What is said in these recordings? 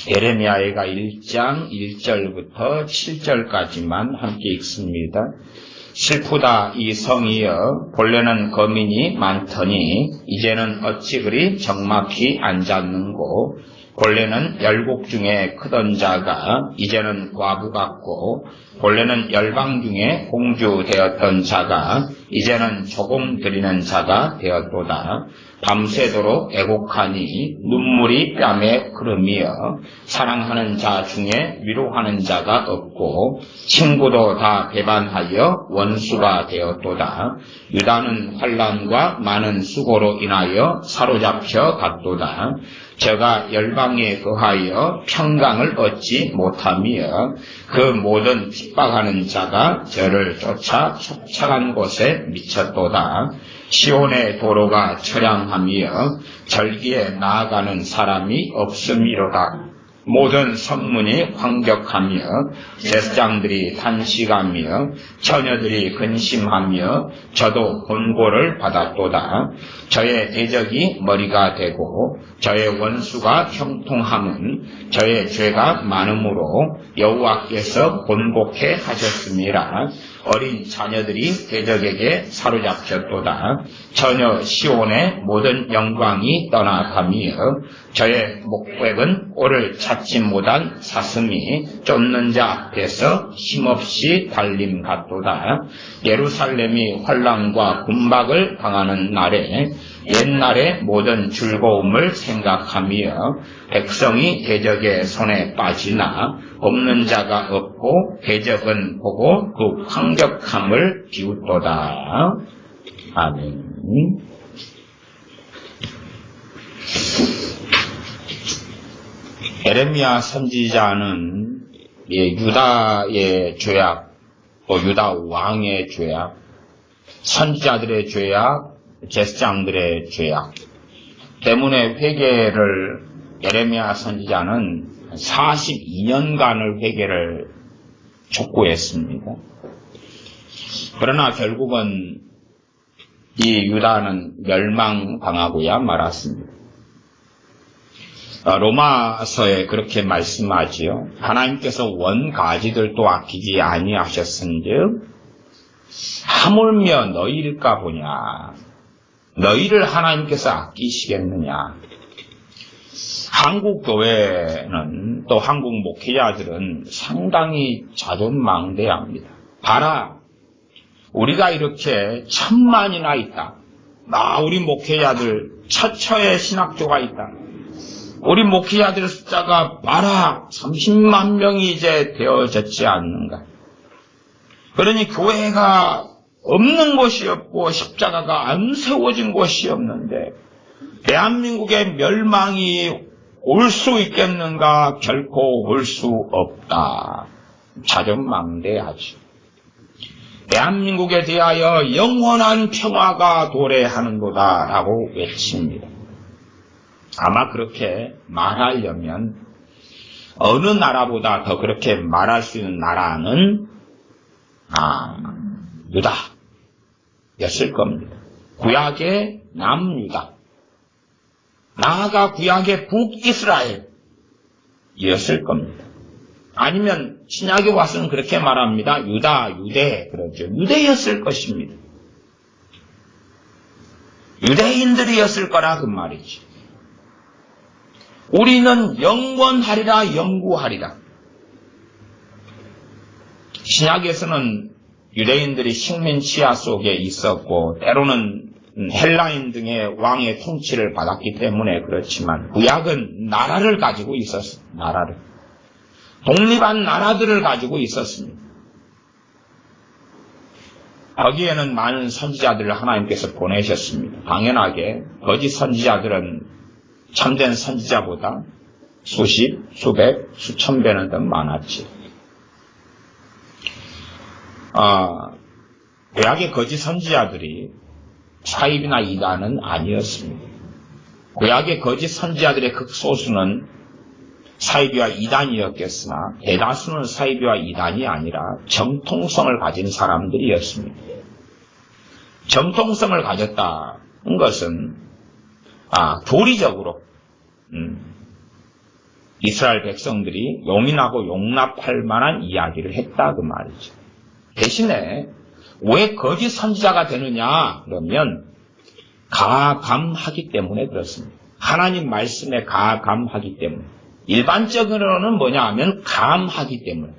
예레미야가 1장 1절부터 7절까지만 함께 읽습니다. 슬프다 이 성이여, 본래는 거민이 많더니 이제는 어찌 그리 적막히 앉았는고. 본래는 열국 중에 크던 자가 이제는 과부 같고, 본래는 열방 중에 공주 되었던 자가 이제는 조공 드리는 자가 되었도다. 밤새도록 애곡하니 눈물이 뺨에 흐르며, 사랑하는 자 중에 위로하는 자가 없고 친구도 다 배반하여 원수가 되었도다. 유다는 환난과 많은 수고로 인하여 사로잡혀 갔도다. 저가 열방에 거하여 평강을 얻지 못하며 그 모든 핍박하는 자가 저를 쫓아 첩착한 곳에 미쳤도다. 시온의 도로가 처량하며 절기에 나아가는 사람이 없음이로다. 모든 성문이 황벽하며 제사장들이 탄식하며 처녀들이 근심하며 저도 권고를 받았도다. 저의 대적이 머리가 되고 저의 원수가 형통함은 저의 죄가 많음으로 여호와께서 곤곡해 하셨음이라. 어린 자녀들이 대적에게 사로잡혔도다. 처녀 시온의 모든 영광이 떠나가며 저의 목백은 꼴을 찾지 못한 사슴이 쫓는 자 앞에서 힘없이 달림 같도다. 예루살렘이 환난과 군박을 당하는 날에 옛날의 모든 즐거움을 생각하며 백성이 대적의 손에 빠지나 없는 자가 없고 대적은 보고 그 황벽함을 비웃도다. 아멘. 예레미야 선지자는 유다의 죄악, 또 유다 왕의 죄악, 선지자들의 죄악, 제사장들의 죄악 때문에 회개를 예레미야 선지자는 42년간을 회개를 촉구했습니다. 그러나 결국은 이 유다는 멸망당하고야 말았습니다. 로마서에 그렇게 말씀하지요. 하나님께서 원가지들도 아끼지 아니하셨은즉 하물며 너희일까 보냐. 너희를 하나님께서 아끼시겠느냐. 한국 교회는 또 한국 목회자들은 상당히 자존망대합니다. 봐라, 우리가 이렇게 1000만이나 있다. 우리 목회자들 처처의 신학조가 있다. 우리 목회자들 숫자가 봐라 30만 명이 이제 되어졌지 않는가. 그러니 교회가 없는 곳이 없고 십자가가 안 세워진 곳이 없는데 대한민국의 멸망이 올 수 있겠는가? 결코 올 수 없다. 자존망대하지. 대한민국에 대하여 영원한 평화가 도래하는도다 라고 외칩니다. 아마 그렇게 말하려면 어느 나라보다 더 그렇게 말할 수 있는 나라는 유다였을 겁니다. 구약의 남유다, 나아가 구약의 북이스라엘이었을 겁니다. 아니면 신약에 와서는 그렇게 말합니다. 유대 그러죠. 유대였을 것입니다. 유대인들이었을 거라 그 말이지. 우리는 영원하리라 영구하리라. 신약에서는 유대인들이 식민 치하 속에 있었고 때로는 헬라인 등의 왕의 통치를 받았기 때문에 그렇지만 구약은 나라를 가지고 있었습니다. 나라를. 독립한 나라들을 가지고 있었습니다. 거기에는 많은 선지자들을 하나님께서 보내셨습니다. 당연하게 거짓 선지자들은 참된 선지자보다 수십, 수백, 수천 배는 더 많았지. 구약의 거짓 선지자들이 사입이나 이단은 아니었습니다. 구약의 거짓 선지자들의 극소수는 사이비와 이단이었겠으나 대다수는 사이비와 이단이 아니라 정통성을 가진 사람들이었습니다. 정통성을 가졌다는 것은 교리적으로 이스라엘 백성들이 용인하고 용납할 만한 이야기를 했다 그 말이죠. 대신에 왜 거짓 선지자가 되느냐 그러면 가감하기 때문에 그렇습니다. 하나님 말씀에 가감하기 때문에. 일반적으로는 뭐냐 하면 감하기 때문에.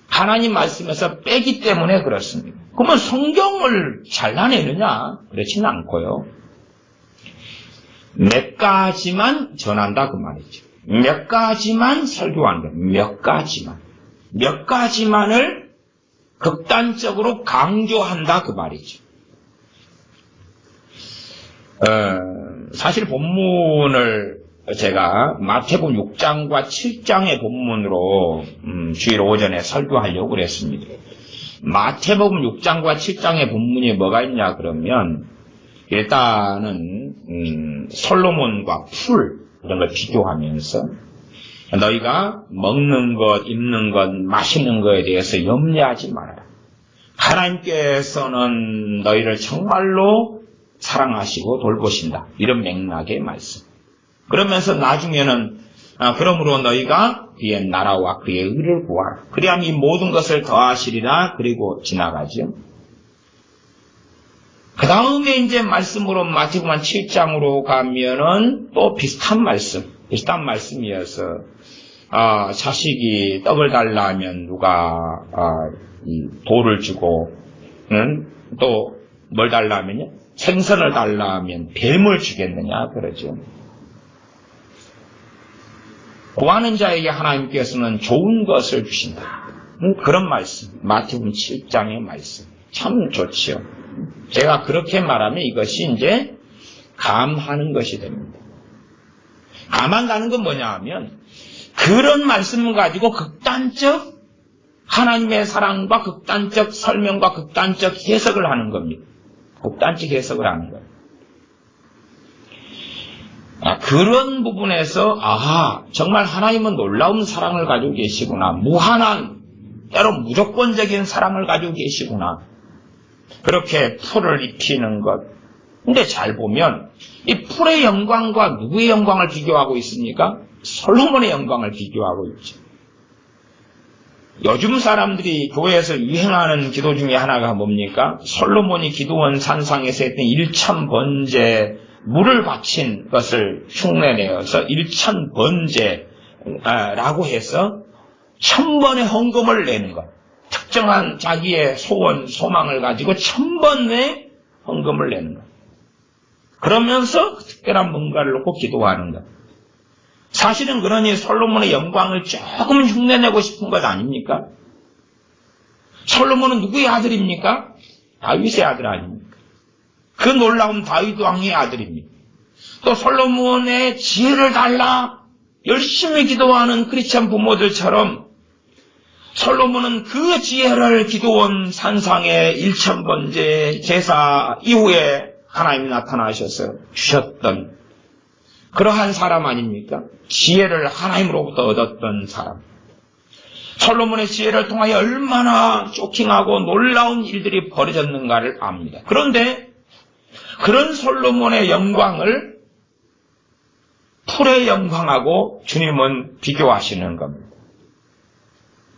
하나님 말씀에서 빼기 때문에 그렇습니다. 그러면 성경을 잘라내느냐? 그렇지는 않고요. 몇 가지만 전한다 그 말이죠. 몇 가지만 설교한다. 몇 가지만을 극단적으로 강조한다 그 말이죠. 사실 본문을 제가 마태복음 6장과 7장의 본문으로 주일 오전에 설교하려고 그랬습니다. 마태복음 6장과 7장의 본문이 뭐가 있냐 그러면 일단은 솔로몬과 풀 이런 걸 비교하면서 너희가 먹는 것, 입는 것, 마시는 것에 대해서 염려하지 말아라. 하나님께서는 너희를 정말로 사랑하시고 돌보신다. 이런 맥락의 말씀. 그러면서 나중에는 그러므로 너희가 그의 나라와 그의 의를 구하라. 그리하면 이 모든 것을 더하시리라. 그리고 지나가죠. 그 다음에 이제 말씀으로 마태복음 7장으로 가면은 또 비슷한 말씀이어서 자식이 떡을 달라 하면 누가 이 돌을 주고 또 뭘 달라 하면요 생선을 달라 하면 뱀을 주겠느냐 그러죠. 구하는 자에게 하나님께서는 좋은 것을 주신다. 그런 말씀, 마태복음 7장의 말씀 참 좋지요. 제가 그렇게 말하면 이것이 이제 감하는 것이 됩니다. 감한다는 건 뭐냐 하면 그런 말씀을 가지고 극단적 하나님의 사랑과 극단적 설명과 극단적 해석을 하는 겁니다. 극단적 해석을 하는 거예요. 그런 부분에서 정말 하나님은 놀라운 사랑을 가지고 계시구나. 무한한 때로 무조건적인 사랑을 가지고 계시구나. 그렇게 풀을 입히는 것. 근데 잘 보면 이 풀의 영광과 누구의 영광을 비교하고 있습니까? 솔로몬의 영광을 비교하고 있죠. 요즘 사람들이 교회에서 유행하는 기도 중에 하나가 뭡니까? 솔로몬이 기도원 산상에서 했던 1000번제 물을 바친 것을 흉내내어서 1000번제라고 해서 1000번의 헌금을 내는 것. 특정한 자기의 소원, 소망을 가지고 1000번의 헌금을 내는 것. 그러면서 특별한 뭔가를 놓고 기도하는 것. 사실은 그러니 솔로몬의 영광을 조금 흉내내고 싶은 것 아닙니까? 솔로몬은 누구의 아들입니까? 다윗의 아들 아닙니까? 그 놀라운 다윗 왕의 아들입니다. 또 솔로몬의 지혜를 달라 열심히 기도하는 크리스찬 부모들처럼 솔로몬은 그 지혜를 기도원 산상의 1000번째 제사 이후에 하나님이 나타나셔서 주셨던 그러한 사람 아닙니까? 지혜를 하나님으로부터 얻었던 사람. 솔로몬의 지혜를 통하여 얼마나 쇼킹하고 놀라운 일들이 벌어졌는가를 압니다. 그런데 그런 솔로몬의 영광을 풀의 영광하고 주님은 비교하시는 겁니다.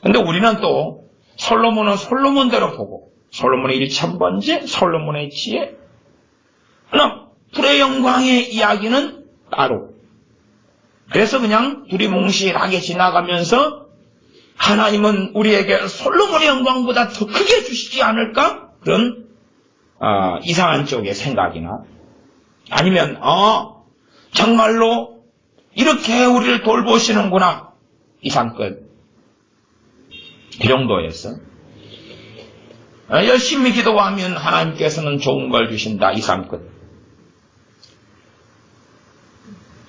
그런데 우리는 또 솔로몬은 솔로몬대로 보고 솔로몬의 1000번째, 솔로몬의 지혜, 그러나 풀의 영광의 이야기는 따로. 그래서 그냥 두리뭉실하게 지나가면서 하나님은 우리에게 솔로몬의 영광보다 더 크게 주시지 않을까? 그런 이상한 쪽의 생각이나 아니면 정말로 이렇게 우리를 돌보시는구나 이상끝 이 정도에서 열심히 기도하면 하나님께서는 좋은 걸 주신다 이상끝.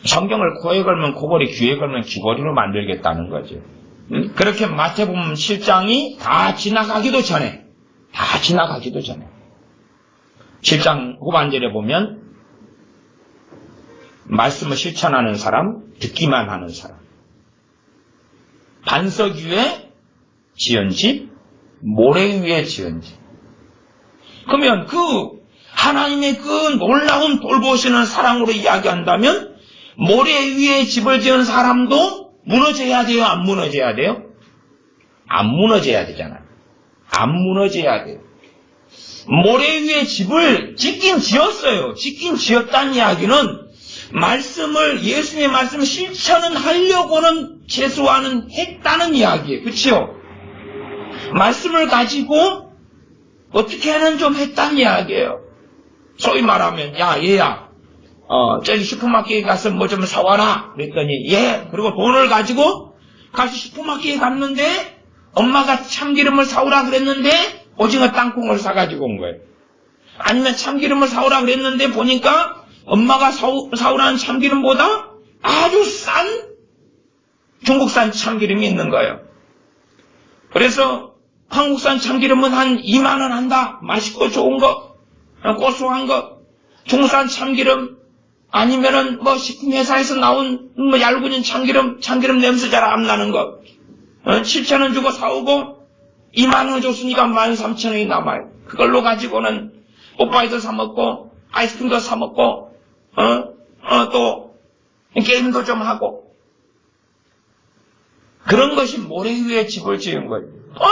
성경을 코에 걸면 코걸이, 귀에 걸면 귀걸이로 만들겠다는 거죠. 그렇게 마태복음 7장이 다 지나가기도 전에 7장 후반절에 보면 말씀을 실천하는 사람, 듣기만 하는 사람, 반석 위에 지은 집, 모래 위에 지은 집. 그러면 그 하나님의 그 놀라운 돌보시는 사랑으로 이야기한다면 모래 위에 집을 지은 사람도 무너져야 돼요? 안 무너져야 돼요? 안 무너져야 되잖아요. 안 무너져야 돼요. 모래 위에 집을 짓긴 지었어요. 짓긴 지었다는 이야기는 예수님의 말씀을 실천은 하려고는 최소한은 했다는 이야기예요. 그렇죠? 말씀을 가지고 어떻게는 좀 했다는 이야기예요. 소위 말하면 야 얘야 저기 슈퍼마켓에 가서 뭐 좀 사와라 그랬더니 예 그리고 돈을 가지고 가서 슈퍼마켓에 갔는데 엄마가 참기름을 사오라 그랬는데 오징어 땅콩을 사가지고 온 거예요. 아니면 참기름을 사오라 그랬는데 보니까 엄마가 사오라는 참기름보다 아주 싼 중국산 참기름이 있는 거예요. 그래서 한국산 참기름은 한 2만 원 한다. 맛있고 좋은 거, 고소한 거. 중국산 참기름 아니면은 뭐 식품회사에서 나온 뭐 얇은 참기름 냄새 잘 안 나는 거. 7,000원 주고 사오고 2만 원 줬으니까 13,000원이 남아요. 그걸로 가지고는 오빠이도 사 먹고 아이스크림도 사 먹고 또 게임도 좀 하고 그런 것이 모래 위에 집을 지은 거예요.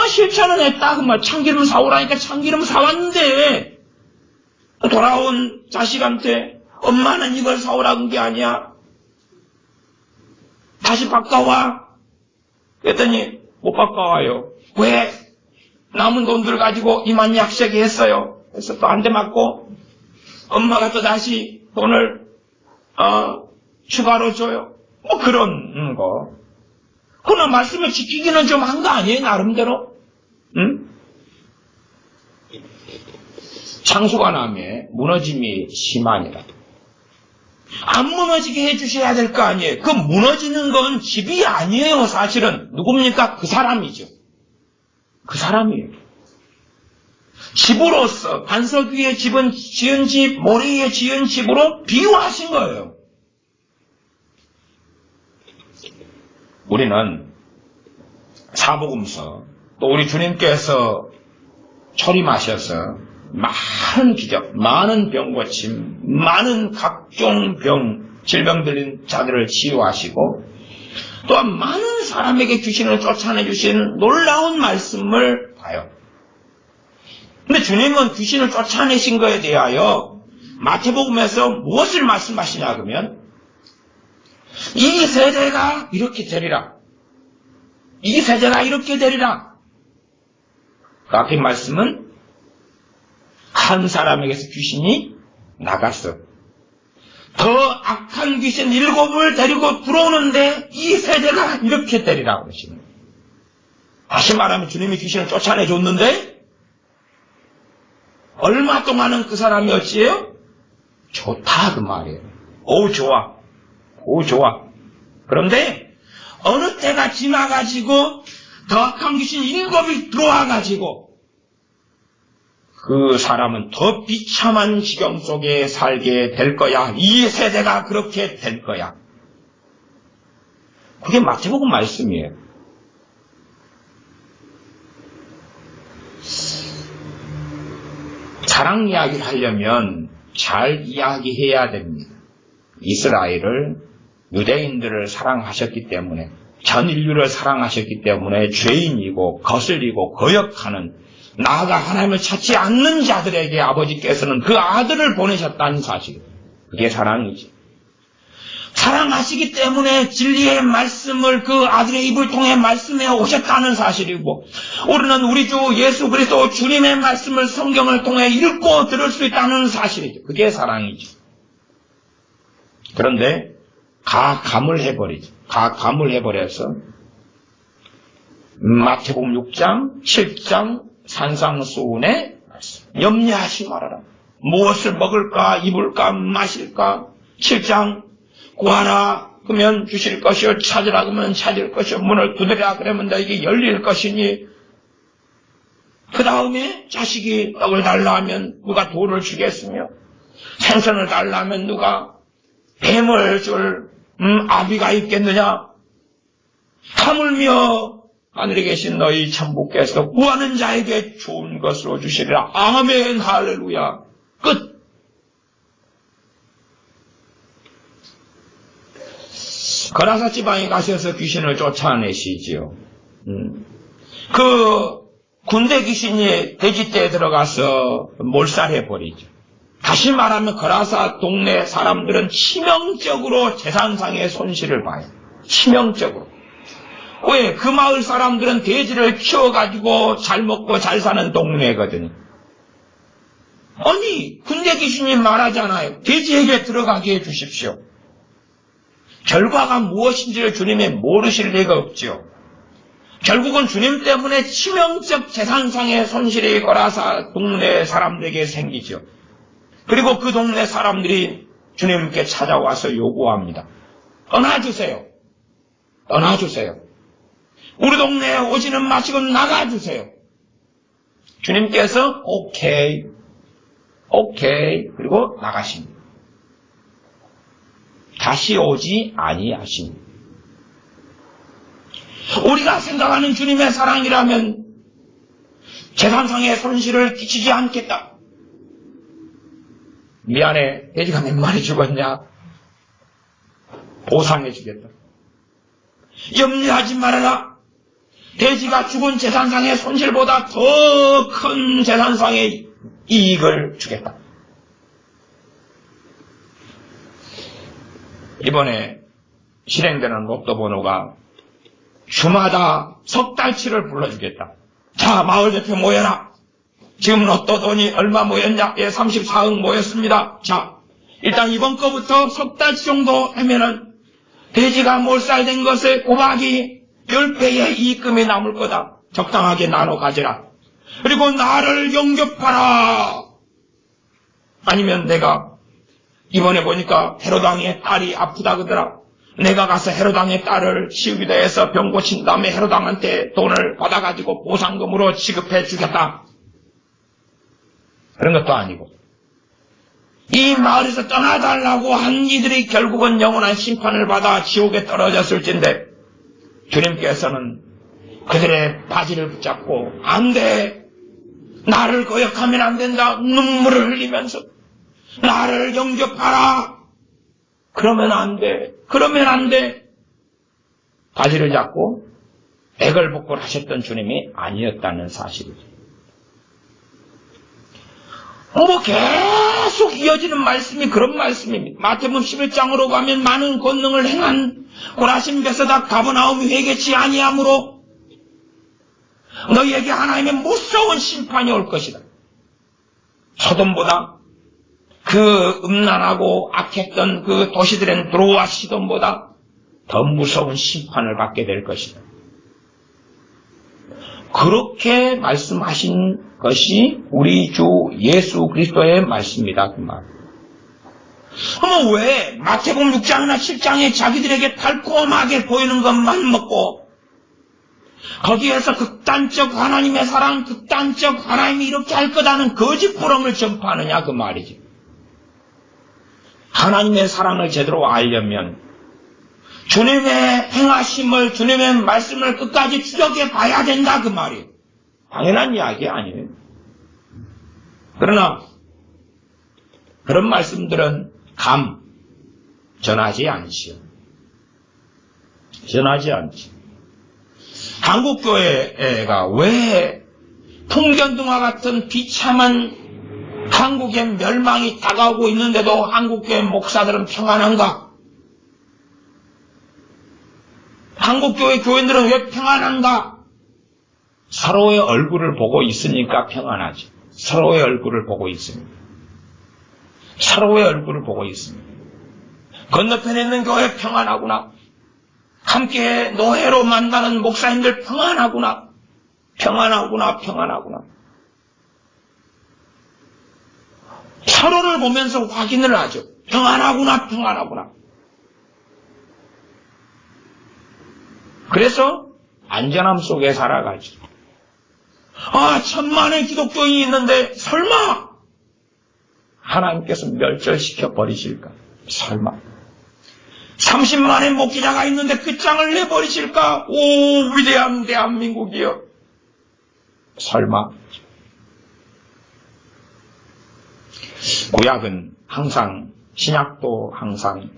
실천은 했다. 그만 참기름 사오라니까 참기름 사왔는데 돌아온 자식한테 엄마는 이걸 사오라는 게 아니야. 다시 바꿔와. 그랬더니 못 바꿔와요. 왜? 남은 돈들 가지고 이만 약속이 했어요. 그래서 또 한 대 맞고 엄마가 또 다시 돈을 추가로 줘요. 뭐 그런 거. 그러나 말씀을 지키기는 좀 한 거 아니에요? 나름대로? 응? 창수관암에 무너짐이 심하니라. 안 무너지게 해주셔야 될 거 아니에요? 그 무너지는 건 집이 아니에요, 사실은. 누굽니까? 그 사람이죠. 그 사람이에요. 집으로서, 반석 위에 지은 집, 모래 위에 지은 집으로 비유하신 거예요. 우리는 사복음서, 또 우리 주님께서 초림하셔서 많은 기적, 많은 병고침, 많은 각종 질병 들린 자들을 치유하시고 또한 많은 사람에게 귀신을 쫓아내주신 놀라운 말씀을 봐요. 근데 주님은 귀신을 쫓아내신 것에 대하여 마태복음에서 무엇을 말씀하시냐 그러면 이 세대가 이렇게 되리라. 이 세대가 이렇게 되리라. 그 앞에 말씀은 한 사람에게서 귀신이 나갔어. 더 악한 귀신 7을 데리고 들어오는데 이 세대가 이렇게 되리라 그러시는 거예요. 다시 말하면 주님이 귀신을 쫓아내줬는데 얼마 동안은 그 사람이 어찌해요? 좋다 그 말이에요. 오 좋아. 오 좋아. 그런데 어느 때가 지나가지고 더 악한 귀신 7이 들어와가지고 그 사람은 더 비참한 지경 속에 살게 될 거야. 이 세대가 그렇게 될 거야. 그게 마태복음 말씀이에요. 사랑 이야기를 하려면 잘 이야기해야 됩니다. 이스라엘을 유대인들을 사랑하셨기 때문에 전 인류를 사랑하셨기 때문에 죄인이고 거슬리고 거역하는 나아가 하나님을 찾지 않는 자들에게 아버지께서는 그 아들을 보내셨다는 사실. 그게 사랑이지. 사랑하시기 때문에 진리의 말씀을 그 아들의 입을 통해 말씀해 오셨다는 사실이고 우리는 우리 주 예수 그리스도 주님의 말씀을 성경을 통해 읽고 들을 수 있다는 사실이죠. 그게 사랑이죠. 그런데 가감을 해버리죠. 가감을 해버려서 마태복음 6장, 7장 산상수훈에 염려하지 말아라. 무엇을 먹을까, 입을까, 마실까. 7장 구하라 그러면 주실 것이요, 찾으라 그러면 찾을 것이요, 문을 두드리라 그러면 너에게 열릴 것이니. 그 다음에 자식이 떡을 달라 하면 누가 돌을 주겠으며 생선을 달라 하면 누가 뱀을 줄 아비가 있겠느냐. 하물며 하늘에 계신 너희 천부께서 구하는 자에게 좋은 것으로 주시리라. 아멘 할렐루야. 끝. 거라사 지방에 가셔서 귀신을 쫓아내시지요. 그 군대 귀신이 돼지떼에 들어가서 몰살해버리죠. 다시 말하면 거라사 동네 사람들은 치명적으로 재산상의 손실을 봐요. 치명적으로. 왜? 그 마을 사람들은 돼지를 키워가지고 잘 먹고 잘 사는 동네거든요. 아니, 군대 귀신이 말하잖아요. 돼지에게 들어가게 해주십시오. 결과가 무엇인지를 주님이 모르실 리가 없죠. 결국은 주님 때문에 치명적 재산상의 손실이 거라사 동네 사람들에게 생기죠. 그리고 그 동네 사람들이 주님께 찾아와서 요구합니다. 떠나주세요. 떠나주세요. 우리 동네에 오지는 마시고 나가주세요. 주님께서 오케이 그리고 나가십니다. 다시 오지 아니하십니다. 우리가 생각하는 주님의 사랑이라면 재산상의 손실을 끼치지 않겠다. 미안해, 돼지가 몇 마리 죽었냐? 보상해 주겠다. 염려하지 말아라. 돼지가 죽은 재산상의 손실보다 더 큰 재산상의 이익을 주겠다. 이번에 실행되는 로또 번호가 주마다 석 달치를 불러주겠다. 자, 마을 대표 모여라. 지금 로또 돈이 얼마 모였냐? 예, 34억 모였습니다. 자, 일단 이번 거부터 석 달치 정도 하면은 돼지가 몰살된 것에 고박이 10배의 이익금이 남을 거다. 적당하게 나눠 가져라. 그리고 나를 영접하라. 아니면 내가 이번에 보니까 헤로당의 딸이 아프다 그러더라. 내가 가서 헤로당의 딸을 치우기도 해서 병 고친 다음에 헤로당한테 돈을 받아가지고 보상금으로 지급해 주겠다. 그런 것도 아니고 이 마을에서 떠나달라고 한 이들이 결국은 영원한 심판을 받아 지옥에 떨어졌을진데 주님께서는 그들의 바지를 붙잡고 안 돼. 나를 거역하면 안 된다. 눈물을 흘리면서 나를 영접하라. 그러면 안 돼. 그러면 안 돼. 바지를 잡고 애걸복걸 하셨던 주님이 아니었다는 사실이죠. 계속 이어지는 말씀이 그런 말씀입니다. 마태복음 11장으로 가면 많은 권능을 행한 고라신 베세다 가버나움이 회개치 아니하므로 너희에게 하나님의 무서운 심판이 올 것이다. 소돔보다 그 음란하고 악했던 그 도시들은 드로와 시돈보다 더 무서운 심판을 받게 될 것이다. 그렇게 말씀하신 것이 우리 주 예수 그리스도의 말씀이다. 그 말. 그럼 왜 마태복음 6장이나 7장에 자기들에게 달콤하게 보이는 것만 먹고 거기에서 극단적 하나님의 사랑, 극단적 하나님이 이렇게 할 거다는 거짓부렁을 전파하느냐 그 말이지. 하나님의 사랑을 제대로 알려면 주님의 행하심을, 주님의 말씀을 끝까지 추적해 봐야 된다 그 말이에요. 당연한 이야기 아니에요. 그러나 그런 말씀들은 전하지 않지요. 전하지 않지. 한국교회가 왜 풍견등화 같은 비참한 한국의 멸망이 다가오고 있는데도 한국교회 목사들은 평안한가? 한국교회 교인들은 왜 평안한가? 서로의 얼굴을 보고 있으니까 평안하지. 서로의 얼굴을 보고 있습니다. 서로의 얼굴을 보고 있습니다. 건너편에 있는 교회 평안하구나. 함께 노예로 만나는 목사님들 평안하구나. 평안하구나. 서로를 보면서 확인을 하죠. 평안하구나. 그래서 안전함 속에 살아가죠. 천만의 기독교인이 있는데 설마 하나님께서 멸절시켜 버리실까? 설마. 30만의 목회자가 있는데 끝장을 내버리실까? 오, 위대한 대한민국이여. 설마. 구약은 항상, 신약도 항상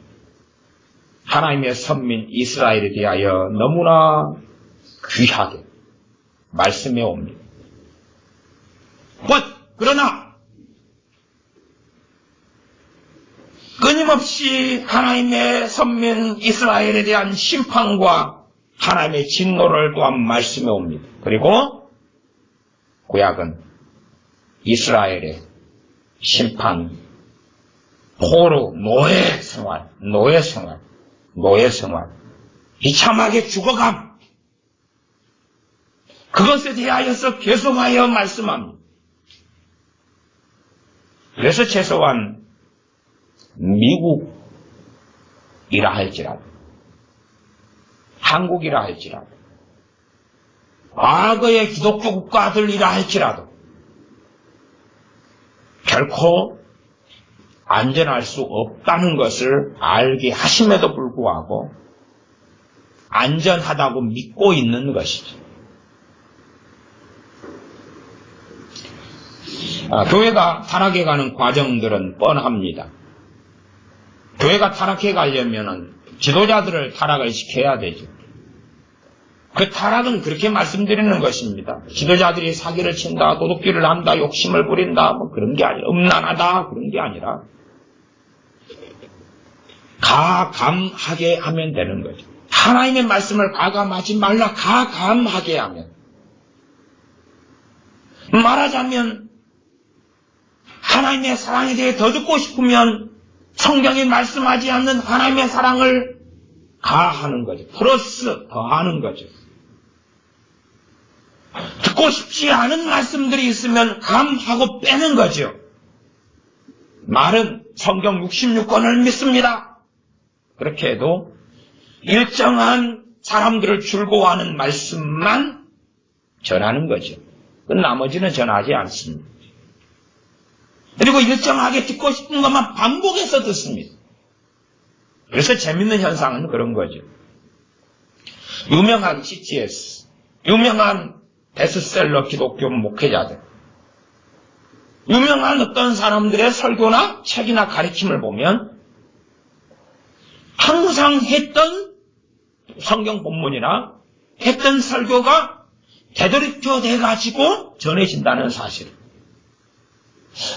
하나님의 선민 이스라엘에 대하여 너무나 귀하게 말씀해 옵니다. 그러나 끊임없이 하나님의 선민 이스라엘에 대한 심판과 하나님의 진노를 또한 말씀해 옵니다. 그리고 구약은 이스라엘의 심판, 포로, 노예 생활, 비참하게 죽어감, 그것에 대하여서 계속하여 말씀합니다. 그래서 최소한 미국이라 할지라도, 한국이라 할지라도, 과거의 기독교 국가들이라 할지라도 결코 안전할 수 없다는 것을 알게 하심에도 불구하고 안전하다고 믿고 있는 것이죠. 교회가 타락해 가는 과정들은 뻔합니다. 교회가 타락해 가려면 지도자들을 타락을 시켜야 되죠. 그 타락은 그렇게 말씀드리는 것입니다. 지도자들이 사기를 친다, 도둑질을 한다, 욕심을 부린다, 뭐 그런 게 아니라, 음란하다, 그런 게 아니라, 가감하게 하면 되는 거죠. 하나님의 말씀을 가감하지 말라, 가감하게 하면. 말하자면, 하나님의 사랑에 대해 더 듣고 싶으면, 성경이 말씀하지 않는 하나님의 사랑을 가하는 거죠. 플러스 더하는 거죠. 듣고 싶지 않은 말씀들이 있으면 감하고 빼는 거죠. 말은 성경 66권을 믿습니다. 그렇게 해도 일정한 사람들을 줄고하는 말씀만 전하는 거죠. 그 나머지는 전하지 않습니다. 그리고 일정하게 듣고 싶은 것만 반복해서 듣습니다. 그래서 재밌는 현상은 그런 거죠. 유명한 CTS, 유명한 베스트셀러 기독교 목회자들, 유명한 어떤 사람들의 설교나 책이나 가르침을 보면 항상 했던 성경 본문이나 했던 설교가 되돌이켜 돼가지고 전해진다는 사실.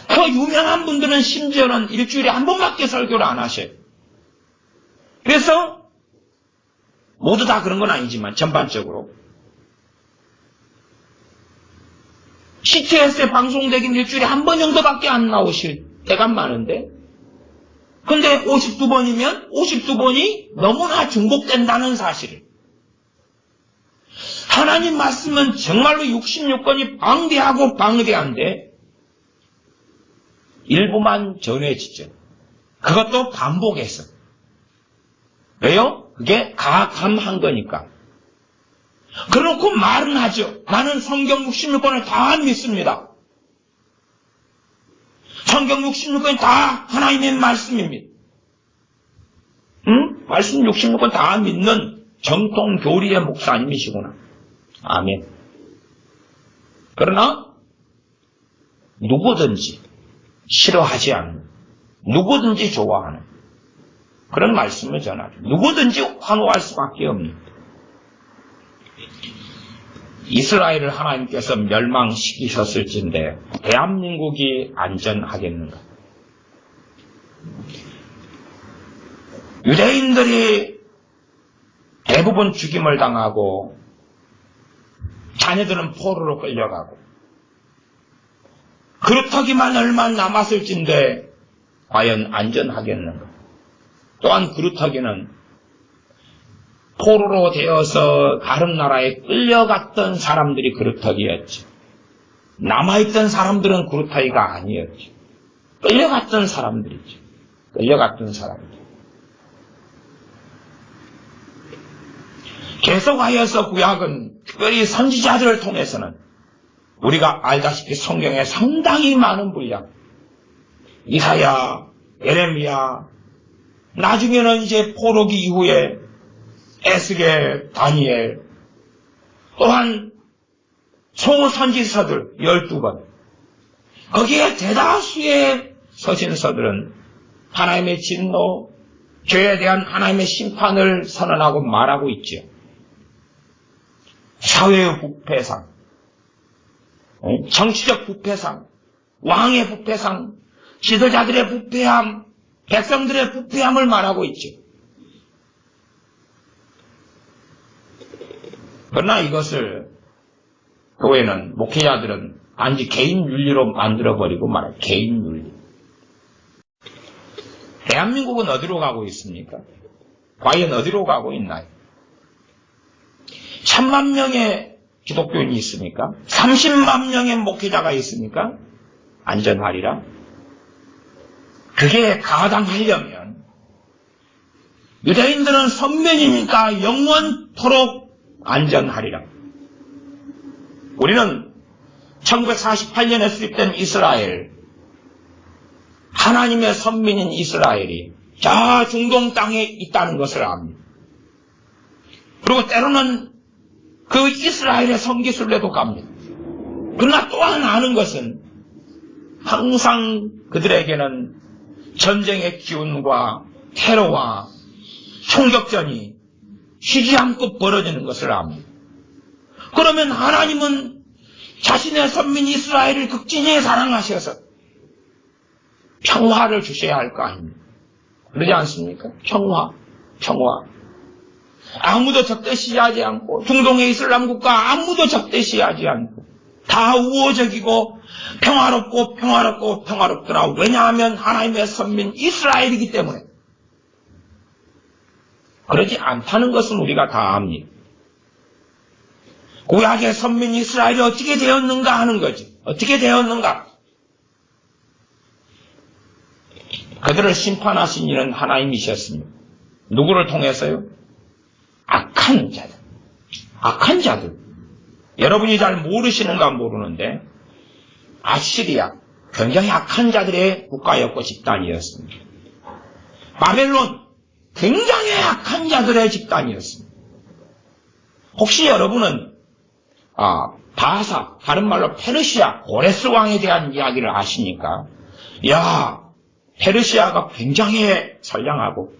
그 유명한 분들은 심지어는 일주일에 한 번밖에 설교를 안 하셔요. 그래서 모두 다 그런 건 아니지만 전반적으로 CTS에 방송되긴 일주일에 한 번 정도밖에 안 나오실 때가 많은데, 근데 52번이면 52번이 너무나 중복된다는 사실을. 하나님 말씀은 정말로 66권이 방대하고 방대한데 일부만 전해지죠. 그것도 반복해서. 왜요? 그게 가감한 거니까. 그렇고 말은 하죠. 나는 성경 66권을 다 믿습니다. 성경 66권이 다 하나님의 말씀입니다. 말씀 66권 다 믿는 정통 교리의 목사님이시구나. 아멘. 그러나 누구든지 싫어하지 않는, 누구든지 좋아하는 그런 말씀을 전하죠. 누구든지 환호할 수밖에 없는. 이스라엘을 하나님께서 멸망시키셨을진데 대한민국이 안전하겠는가? 유대인들이 대부분 죽임을 당하고 자녀들은 포로로 끌려가고 그루터기만 얼마 남았을진데 과연 안전하겠는가? 또한 그루터기는 포로로 되어서 다른 나라에 끌려갔던 사람들이 그루터기였죠. 남아있던 사람들은 그루터기가 아니었죠. 끌려갔던 사람들이죠. 끌려갔던 사람들. 계속하여서 구약은 특별히 선지자들을 통해서는 우리가 알다시피 성경에 상당히 많은 분량, 이사야, 예레미야, 나중에는 이제 포로기 이후에 에스겔, 다니엘, 또한 소선지서들 12권, 거기에 대다수의 서신서들은 하나님의 진노, 죄에 대한 하나님의 심판을 선언하고 말하고 있죠. 사회의 부패상, 정치적 부패상, 왕의 부패상, 지도자들의 부패함, 백성들의 부패함을 말하고 있죠. 그러나 이것을 교회는, 목회자들은 단지 개인 윤리로 만들어버리고 말아요. 개인 윤리. 대한민국은 어디로 가고 있습니까? 과연 어디로 가고 있나요? 1000만 명의 기독교인이 있습니까? 30만 명의 목회자가 있습니까? 안전하리라? 그게 가당하려면 유대인들은 선민이니까 영원토록 안전하리라. 우리는 1948년에 수립된 이스라엘, 하나님의 선민인 이스라엘이 저 중동 땅에 있다는 것을 압니다. 그리고 때로는 그 이스라엘의 성기순례도 갑니다. 그러나 또한 아는 것은 항상 그들에게는 전쟁의 기운과 테러와 총격전이 쉬지 않고 벌어지는 것을 압니다. 그러면 하나님은 자신의 선민 이스라엘을 극진히 사랑하셔서 평화를 주셔야 할 거 아닙니까? 그러지 않습니까? 평화. 아무도 적대시하지 않고, 중동의 이슬람 국가 아무도 적대시하지 않고, 다 우호적이고 평화롭더라. 왜냐하면 하나님의 선민 이스라엘이기 때문에. 그러지 않다는 것은 우리가 다 압니다. 구약의 선민 이스라엘이 어떻게 되었는가 하는 거지. 어떻게 되었는가? 그들을 심판하신 이는 하나님이셨습니다. 누구를 통해서요? 악한 자들. 여러분이 잘 모르시는가 모르는데 아시리아, 굉장히 악한 자들의 국가였고 집단이었습니다. 바벨론, 굉장히 악한 자들의 집단이었습니다. 혹시 여러분은 바사, 다른 말로 페르시아, 고레스 왕에 대한 이야기를 아십니까? 페르시아가 굉장히 선량하고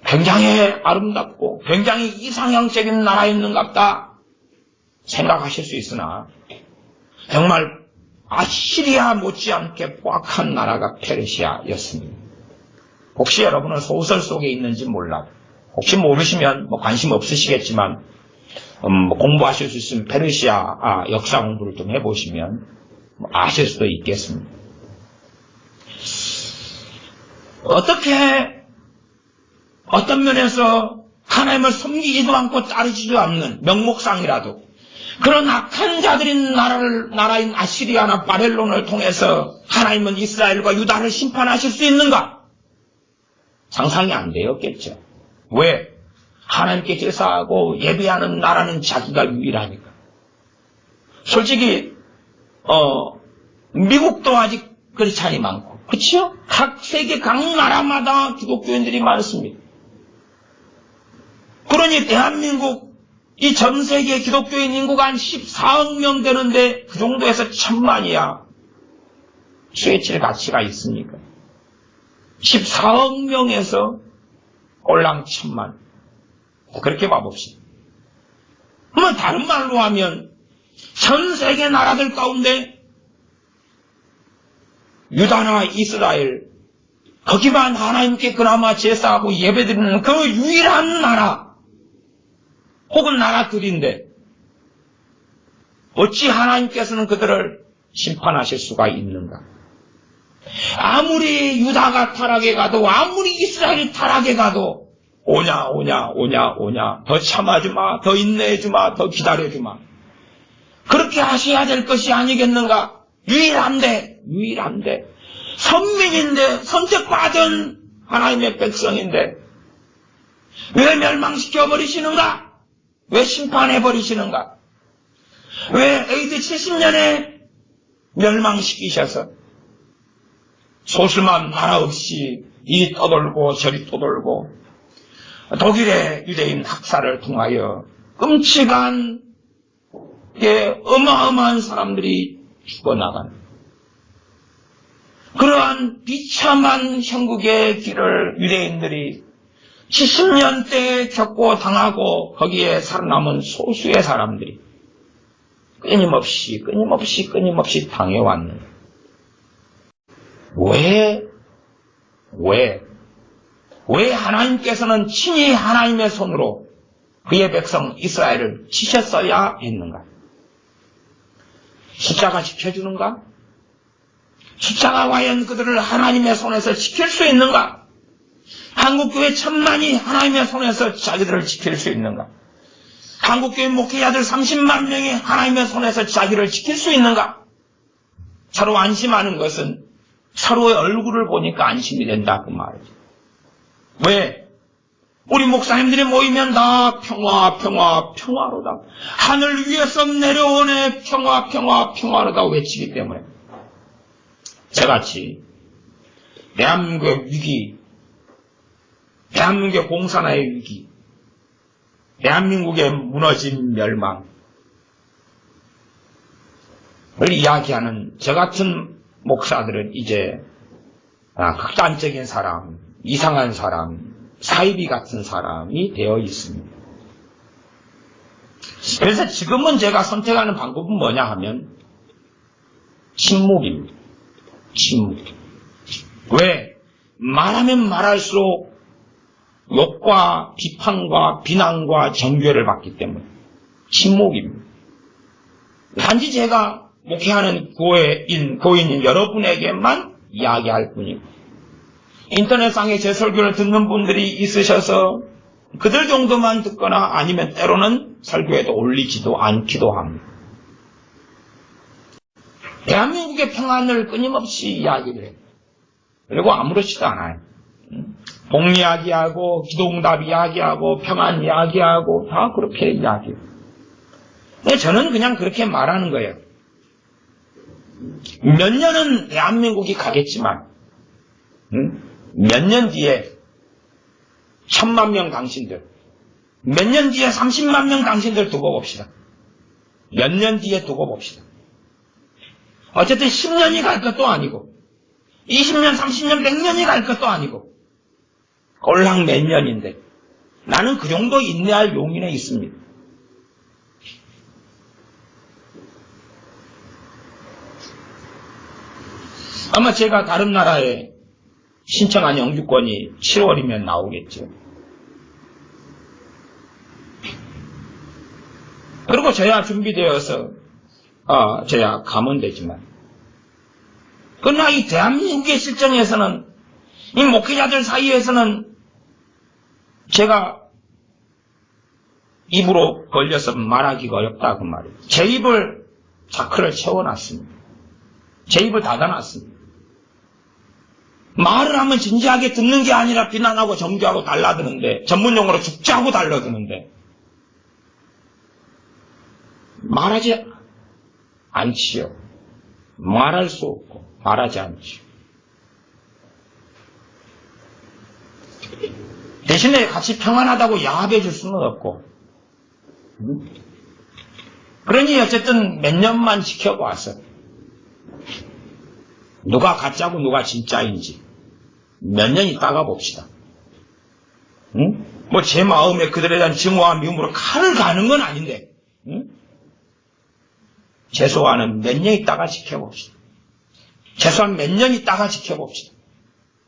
굉장히 아름답고 굉장히 이상형적인 나라였는갑다 생각하실 수 있으나 정말 아시리아 못지않게 포악한 나라가 페르시아였습니다. 혹시 여러분은 소설 속에 있는지 몰라요. 혹시 모르시면 관심 없으시겠지만 공부하실 수 있으면 페르시아 역사 공부를 좀 해보시면 아실 수도 있겠습니다. 어떤 면에서 하나님을 섬기지도 않고 따르지도 않는 명목상이라도 그런 악한 자들인 나라인 아시리아나 바벨론을 통해서 하나님은 이스라엘과 유다를 심판하실 수 있는가? 상상이 안 되었겠죠. 왜? 하나님께 제사하고 예배하는 나라는 자기가 유일하니까. 솔직히 미국도 아직 크리스찬이 많고, 그렇죠? 세계 각 나라마다 기독교인들이 많습니다. 그러니 대한민국 이 전 세계 기독교인 인구가 한 14억 명 되는데 그 정도에서 1000만이야. 수혜칠 가치가 있습니까? 14억 명에서 꼴랑 1000만. 그렇게 봐봅시다. 그러면 다른 말로 하면 전 세계 나라들 가운데 유다나 이스라엘 거기만 하나님께 그나마 제사하고 예배드리는 그 유일한 나라 혹은 나라들인데 어찌 하나님께서는 그들을 심판하실 수가 있는가? 아무리 유다가 타락해 가도 아무리 이스라엘이 타락해 가도 오냐 더 참아주마, 더 인내해주마, 더 기다려주마. 그렇게 하셔야 될 것이 아니겠는가? 유일한데 선민인데 선택받은 하나님의 백성인데 왜 멸망시켜버리시는가? 왜 심판해버리시는가? 왜 AD 70년에 멸망시키셔서 소수만 나라 없이 이리 떠돌고 저리 떠돌고 독일의 유대인 학살을 통하여 끔찍한 어마어마한 사람들이 죽어나간 그러한 비참한 형국의 길을 유대인들이 70년대 겪고 당하고 거기에 살아남은 소수의 사람들이 끊임없이 당해왔는. 왜 하나님께서는 친히 하나님의 손으로 그의 백성 이스라엘을 치셨어야 했는가? 숫자가 지켜주는가? 숫자가 과연 그들을 하나님의 손에서 지킬 수 있는가? 한국교회 1000만이 하나님의 손에서 자기들을 지킬 수 있는가? 한국교회 목회자들 30만 명이 하나님의 손에서 자기를 지킬 수 있는가? 서로 안심하는 것은 서로의 얼굴을 보니까 안심이 된다 그 말이죠. 왜? 우리 목사님들이 모이면 다 평화로다. 하늘 위에서 내려오네 평화로다 외치기 때문에. 저같이 대한민국의 위기, 대한민국의 공산화의 위기, 대한민국의 무너진 멸망을 이야기하는 저 같은 목사들은 이제 극단적인 사람, 이상한 사람, 사이비 같은 사람이 되어 있습니다. 그래서 지금은 제가 선택하는 방법은 뭐냐 하면 침묵입니다. 침묵. 왜? 말하면 말할수록 욕과 비판과 비난과 정죄를 받기 때문에 침묵입니다. 단지 제가 목회하는 교인인 여러분에게만 이야기할 뿐이고 인터넷상에 제 설교를 듣는 분들이 있으셔서 그들 정도만 듣거나 아니면 때로는 설교에도 올리지도 않기도 합니다. 대한민국의 평안을 끊임없이 이야기를 해요. 그리고 아무렇지도 않아요. 복 이야기하고 기도응답 이야기하고 평안 이야기하고 다 그렇게 이야기해요. 근데 저는 그냥 그렇게 말하는 거예요. 몇 년은 대한민국이 가겠지만 몇 년 뒤에 1000만 명 당신들, 몇 년 뒤에 30만 명 당신들 두고 봅시다. 몇 년 뒤에 두고 봅시다. 어쨌든 10년이 갈 것도 아니고 20년, 30년, 100년이 갈 것도 아니고 꼴랑 몇 년인데 나는 그 정도 인내할 용인에 있습니다. 아마 제가 다른 나라에 신청한 영주권이 7월이면 나오겠죠. 그리고 저야 준비되어서 저야 가면 되지만 그러나 이 대한민국의 실정에서는 이 목회자들 사이에서는 제가 입으로 걸려서 말하기가 어렵다 그 말이에요. 제 입을 자크를 채워놨습니다. 제 입을 닫아놨습니다. 말을 하면 진지하게 듣는 게 아니라 비난하고 정죄하고 달라드는데 전문용어로 죽자고 달라드는데 말하지 않지요. 말할 수 없고 말하지 않지요. 대신에 같이 평안하다고 야합해 줄 수는 없고 그러니 어쨌든 몇 년만 지켜보았어. 누가 가짜고 누가 진짜인지 몇 년 있다가 봅시다. 응? 뭐 제 마음에 그들에 대한 증오와 미움으로 칼을 가는 건 아닌데 응? 최소한은 몇 년 있다가 지켜봅시다. 최소한 몇 년 있다가 지켜봅시다.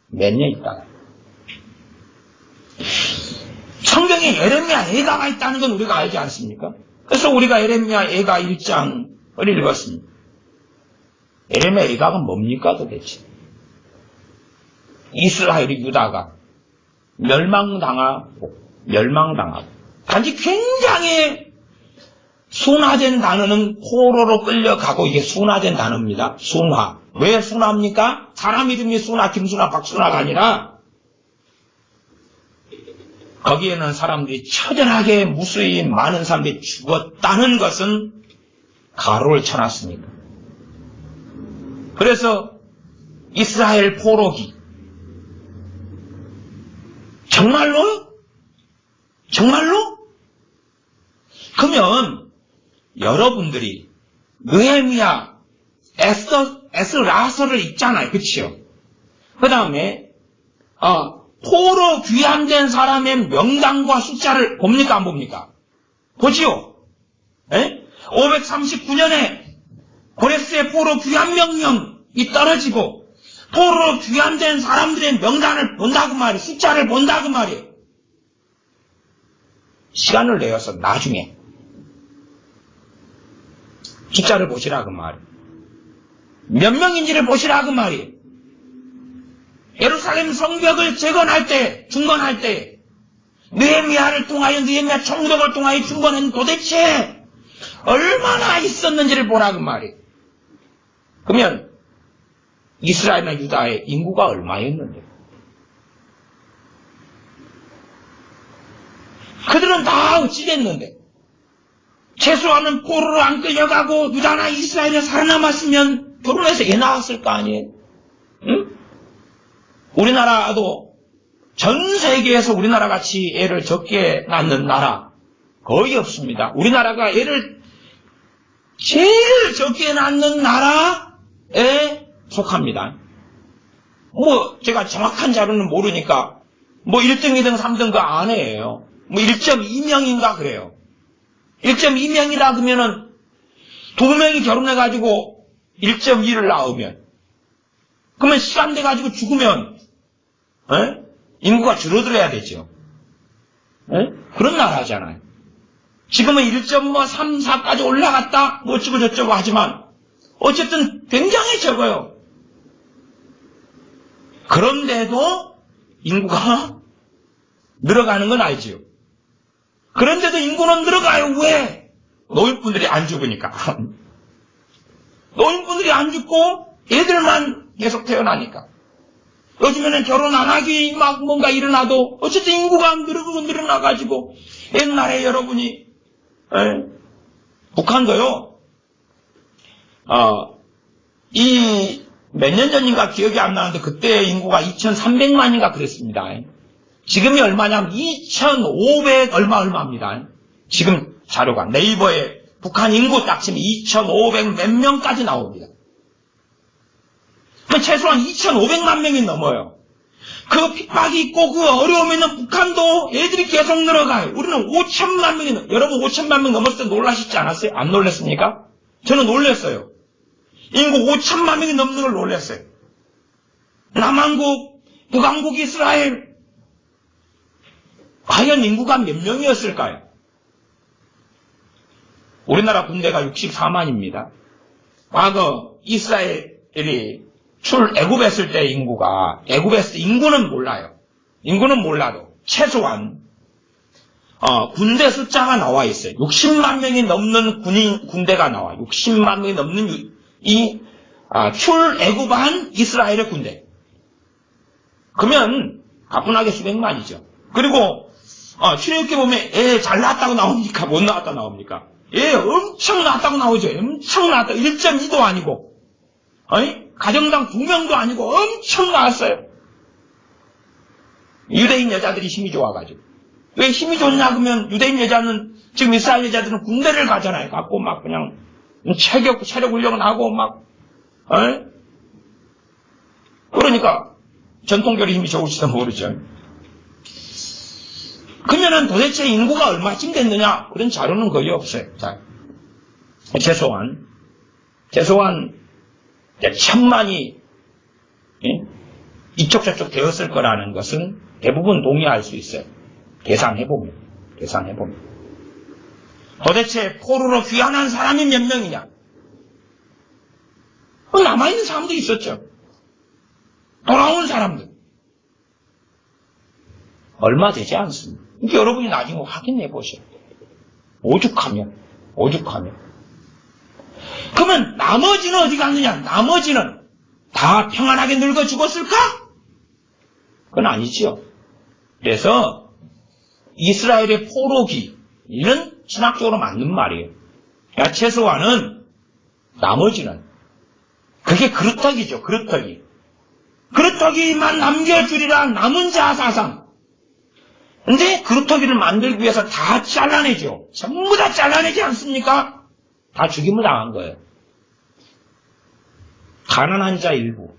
몇 년 있다가. 성경에 예레미야 애가가 있다는 건 우리가 알지 않습니까? 그래서 우리가 예레미야 애가 1장을 읽었습니다. 예레미야 애가가 뭡니까 도대체? 이스라엘이 유다가 멸망당하고 단지 굉장히 순화된 단어는 포로로 끌려가고 이게 순화된 단어입니다. 순화. 왜 순화입니까? 사람 이름이 순화, 김순화, 박순화가 아니라 거기에는 사람들이 처절하게 무수히 많은 사람들이 죽었다는 것은 가로를 쳐놨습니다. 그래서 이스라엘 포로기 정말로? 그러면 여러분들이 느헤미야, 에스라서를 읽잖아요. 그치요? 그 다음에 포로 귀환된 사람의 명단과 숫자를 봅니까 안 봅니까? 보지요. 539년에 고레스의 포로 귀환 명령이 떨어지고 포로로 귀환된 사람들의 명단을 본다고 말이에요. 숫자를 본다고 말이에요. 시간을 내어서 나중에 숫자를 보시라고 말이에요. 몇 명인지를 보시라고 말이에요. 예루살렘 성벽을 재건할 때, 중건할 때 느헤미야를 통하여 느헤미야 총독을 통하여 중건한 도대체 얼마나 있었는지를 보라고 말이에요. 그러면 이스라엘이나 유다의 인구가 얼마였는데? 그들은 다 어찌 됐는데? 최소한은 포로로 안 끌려가고 유다나 이스라엘에 살아남았으면 결혼해서 애 낳았을 거 아니에요? 응? 우리나라도 전 세계에서 우리나라 같이 애를 적게 낳는 나라 거의 없습니다. 우리나라가 애를 제일 적게 낳는 나라에 속합니다. 제가 정확한 자료는 모르니까 1등, 2등, 3등 그 안에예요. 1.2명인가 그래요. 1.2명이라 그러면은 2명이 결혼해가지고 1.2를 낳으면 그러면 시간 돼가지고 죽으면 인구가 줄어들어야 되죠. 그런 나라잖아요. 지금은 1.3, 4까지 올라갔다 어쩌고 저쩌고 하지만 어쨌든 굉장히 적어요. 그런데도 인구가 늘어가는 건 알지요. 그런데도 인구는 늘어가요. 왜? 노인분들이 안 죽으니까. 노인분들이 안 죽고 애들만 계속 태어나니까. 요즘에는 결혼 안 하기 막 뭔가 일어나도 어쨌든 인구가 늘어나가지고 옛날에 여러분이 북한도요. 이 몇 년 전인가 기억이 안 나는데 그때 인구가 2,300만인가 그랬습니다. 지금이 얼마냐면 2,500 얼마입니다. 지금 자료가 네이버에 북한 인구 딱 치면 2,500 몇 명까지 나옵니다. 최소한 2,500만 명이 넘어요. 그 핍박이 있고 그 어려움이 있는 북한도 애들이 계속 늘어가요. 우리는 5천만 명이 여러분 5천만 명 넘었을 때 놀라시지 않았어요? 안 놀랐습니까? 저는 놀랐어요. 인구 5천만 명이 넘는 걸 놀랐어요. 남한국, 북한국, 이스라엘 과연 인구가 몇 명이었을까요? 우리나라 군대가 64만입니다. 과거 이스라엘이 애굽했을 때 애굽했을 때 인구는 몰라요. 인구는 몰라도 최소한 군대 숫자가 나와 있어요. 60만 명이 넘는 군대가 나와요. 60만 명이 넘는 출애굽한 이스라엘의 군대. 그러면 가뿐하게 수백만이죠. 그리고 출애굽기 보면 잘 나왔다고 나옵니까? 못 나왔다고 나옵니까? 엄청 나왔다고 나오죠. 엄청 나왔다. 1.2도 아니고 가정당 2명도 아니고 엄청 나왔어요. 유대인 여자들이 힘이 좋아가지고. 왜 힘이 좋냐 그러면 유대인 여자는 지금 이스라엘 여자들은 군대를 가잖아요. 갖고 막 그냥 체력 훈련을 하고 막 그러니까 전통적인 힘이 좋을지도 모르죠. 그러면은 도대체 인구가 얼마쯤 됐느냐? 그런 자료는 거의 없어요. 자, 최소한 1,000만이 이쪽 저쪽 되었을 거라는 것은 대부분 동의할 수 있어요. 계산해보면. 도대체 포로로 귀환한 사람이 몇 명이냐? 남아있는 사람도 있었죠. 돌아온 사람들. 얼마 되지 않습니다. 그러니까 여러분이 나중에 확인해 보세요. 오죽하면. 그러면 나머지는 어디 갔느냐? 나머지는 다 평안하게 늙어 죽었을까? 그건 아니지요. 그래서 이스라엘의 포로기, 이런 신학적으로 맞는 말이에요. 그러니까 최소한은 나머지는 그게 그릇떡이죠. 그릇떡이만 남겨주리라 남은 자 사상. 근데 그릇떡이를 만들기 위해서 다 잘라내죠. 전부 다 잘라내지 않습니까? 다 죽임을 당한 거예요. 가난한 자 일부.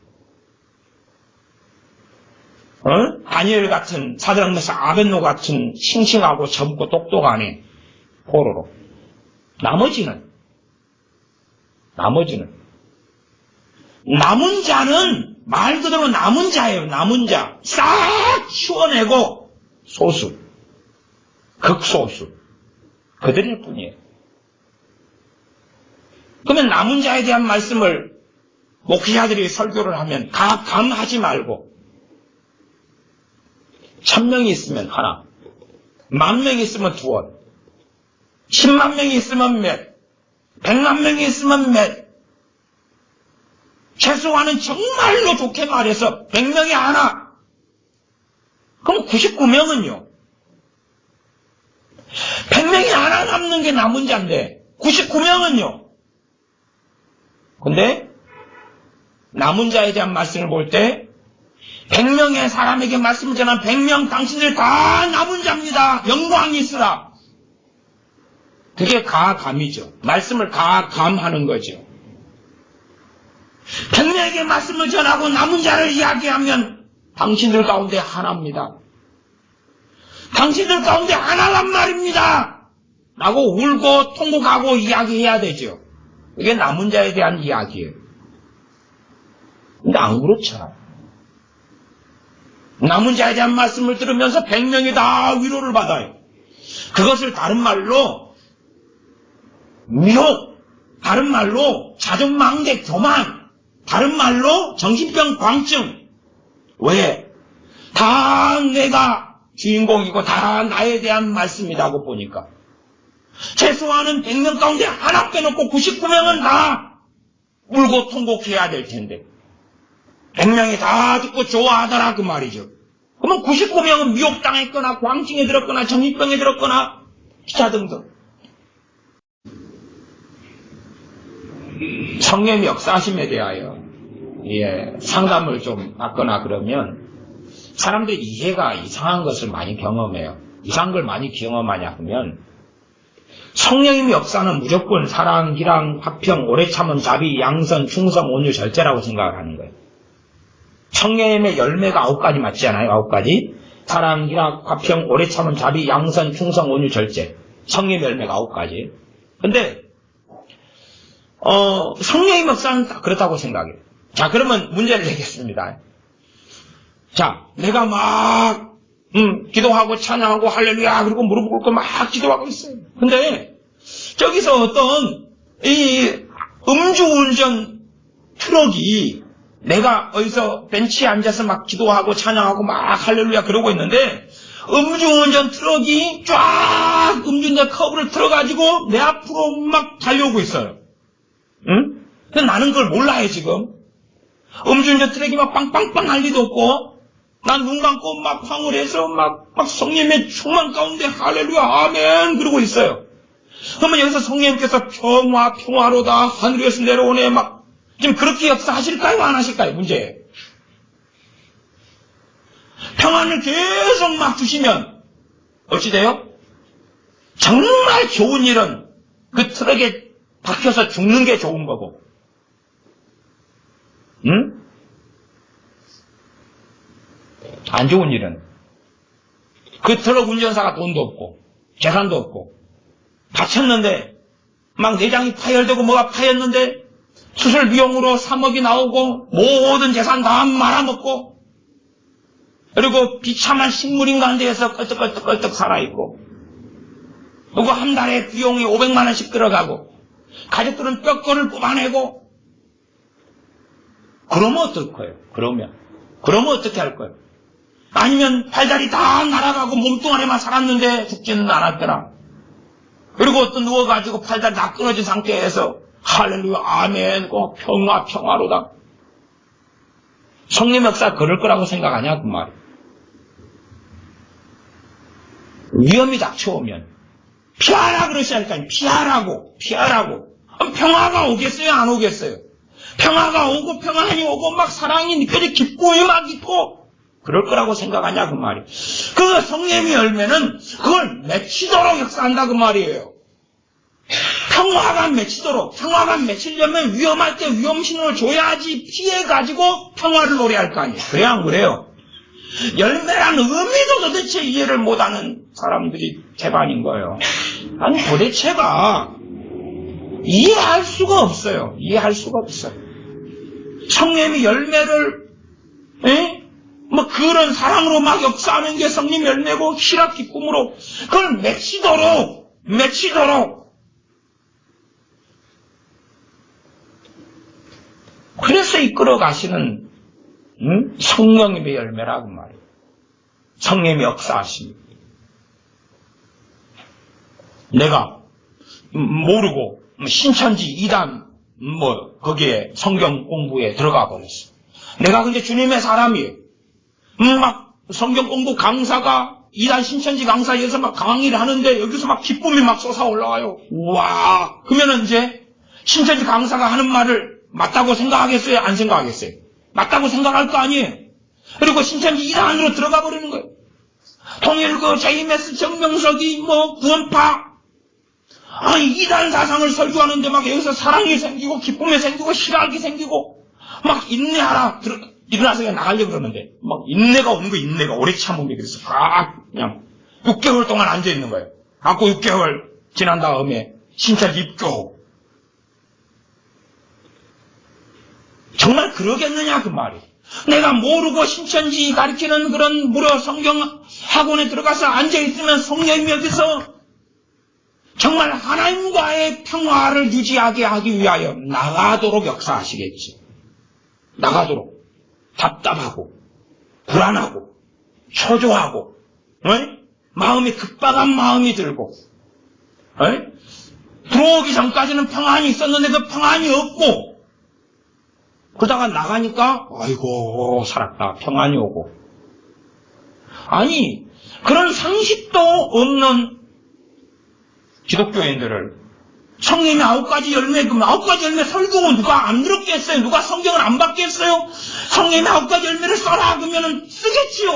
다니엘 같은, 사드락 메삭 아벳노 같은 싱싱하고 젊고 똑똑한 애, 포로로. 나머지는 남은 자는 말 그대로 남은 자예요. 남은 자. 싹 치워내고 소수. 극소수. 그들일 뿐이에요. 그러면 남은 자에 대한 말씀을 목회자들이 설교를 하면 감하지 말고 1000명이 있으면 하나, 10,000명이 있으면 두원, 10만 명이 있으면 몇, 100만 명이 있으면 몇, 최소한은 정말로 좋게 말해서 100명이 하나, 그럼 99명은요. 100명이 하나 남는 게 남은 자인데 99명은요. 근데 남은 자에 대한 말씀을 볼 때 100명의 사람에게 말씀을 전한 100명 당신들 다 남은 자입니다. 영광이 있으라. 그게 가감이죠. 말씀을 가감하는 거죠. 100명에게 말씀을 전하고 남은 자를 이야기하면 당신들 가운데 하나입니다. 당신들 가운데 하나란 말입니다. 라고 울고 통곡하고 이야기해야 되죠. 이게 남은 자에 대한 이야기예요. 근데 안 그렇죠. 남은 자에 대한 말씀을 들으면서 100명이 다 위로를 받아요. 그것을 다른 말로 미혹, 다른 말로 자존망대 교만, 다른 말로 정신병 광증. 왜? 다 내가 주인공이고 다 나에 대한 말씀이라고 보니까. 최소한은 100명 가운데 하나 빼놓고 99명은 다 울고 통곡해야 될 텐데 100명이 다 듣고 좋아하더라 그 말이죠. 그러면 99명은 미혹당했거나 광증에 들었거나 정신병에 들었거나 기타 등등. 성령의 역사하심에 대하여 상담을 좀 받거나 그러면 사람들이 이해가 이상한 것을 많이 경험해요. 이상한 걸 많이 경험하냐 하면 성령의 역사는 무조건 사랑, 기랑, 화평, 오래 참음, 자비, 양선, 충성, 온유, 절제라고 생각을 하는 거예요. 성령의 열매가 9가지 맞지 않아요? 9가지. 사랑, 기랑, 화평, 오래 참음, 자비, 양선, 충성, 온유, 절제. 성령의 열매가 9가지. 근데 성령의 역사는 다 그렇다고 생각해요. 자, 그러면 문제를 내겠습니다. 자, 내가 막 기도하고 찬양하고 할렐루야 그리고 무릎 꿇고 막 기도하고 있어요. 근데 저기서 어떤 이 음주운전 트럭이 내가 어디서 벤치에 앉아서 막 기도하고 찬양하고 막 할렐루야 그러고 있는데 음주운전 트럭이 쫙 음주운전 커브를 틀어가지고 내 앞으로 막 달려오고 있어요. 응? 근데 나는 그걸 몰라요 지금. 음주운전 트럭이 막 빵빵빵 할 리도 없고 난 눈 감고 막 황홀해서 막 성령의 충만 가운데 할렐루야 아멘 그러고 있어요. 그러면 여기서 성령님께서 평화로다 하늘에서 내려오네 막 지금 그렇게 역사하실까요 안 하실까요? 문제예요. 평안을 계속 막 주시면 어찌 돼요? 정말 좋은 일은 그 트럭에 박혀서 죽는 게 좋은 거고 응? 안 좋은 일은 그 트럭 운전사가 돈도 없고 재산도 없고 다쳤는데 막 내장이 파열되고 뭐가 파였는데 수술 비용으로 3억이 나오고 모든 재산 다 말아먹고 그리고 비참한 식물인간 데에서 껄떡껄떡 살아있고 그리고 한 달에 비용이 500만 원씩 들어가고 가족들은 뼈거를 뽑아내고 그러면 어떨 거예요? 그러면 어떻게 할 거예요? 아니면 팔다리 다 날아가고 몸뚱아리만 살았는데 죽지는 않았더라. 그리고 또 누워가지고 팔다리 다 끊어진 상태에서 할렐루야 아멘 평화로다. 성령 역사 그럴 거라고 생각하냐 그 말이에요. 위험이 닥쳐오면 피하라 그러시니까요. 피하라고. 그럼 평화가 오겠어요 안 오겠어요? 평화가 오고 평안이 오고 막 사랑이 느껴지 기쁨이 막 있고 그럴 거라고 생각하냐 그 말이에요. 그 성령의 열매는 그걸 맺히도록 역사한다 그 말이에요. 평화가 맺히려면 위험할 때 위험 신호를 줘야지 피해가지고 평화를 노래할 거 아니에요. 그래야 안 그래요? 열매란 의미도 도대체 이해를 못하는 사람들이 대반인 거예요. 아니 도대체가 이해할 수가 없어요. 이해할 수가 없어요. 성령님이 열매를 뭐 그런 사랑으로 막 역사하는 게 성령 열매고 희락 기쁨으로 그걸 맺히도록 그래서 이끌어 가시는 성령님의 열매라고 말이에요. 성령님의 역사하십니다. 내가 모르고 신천지 2단 거기에 성경 공부에 들어가 버렸어. 내가 근데 주님의 사람이에요. 막 성경 공부 강사가 2단 신천지 강사에서 막 강의를 하는데 여기서 막 기쁨이 막 솟아 올라와요. 우와. 그러면 이제 신천지 강사가 하는 말을 맞다고 생각하겠어요? 안 생각하겠어요? 맞다고 생각할 거 아니에요? 그리고 신천지 2단으로 들어가 버리는 거예요. 통일교, JMS, 정명석이 구원파 아니 2단 사상을 설교하는데 막 여기서 사랑이 생기고 기쁨이 생기고 희락이 생기고 막 인내하라 일어나서 그냥 나가려고 그러는데 막 인내가 오는 거예요. 인내가 오래 참음이 그래서 그냥 6개월 동안 앉아있는 거예요. 갖고 6개월 지난 다음에 신천지 입교. 정말 그러겠느냐 그 말이. 내가 모르고 신천지 가르치는 그런 무료 성경 학원에 들어가서 앉아있으면 성령님이 여기서 정말 하나님과의 평화를 유지하게 하기 위하여 나가도록 역사하시겠지. 나가도록. 답답하고 불안하고 초조하고 마음이 급박한 마음이 들고 들어오기 전까지는 평안이 있었는데 그 평안이 없고 그러다가 나가니까 아이고 살았다 평안이 오고 아니 그런 상식도 없는 기독교인들을 성령님의 9가지 열매, 그럼 9가지 열매 설교 누가 안 들었겠어요? 누가 성경을 안 받겠어요? 성령님의 9가지 열매를 써라 그러면은 쓰겠지요.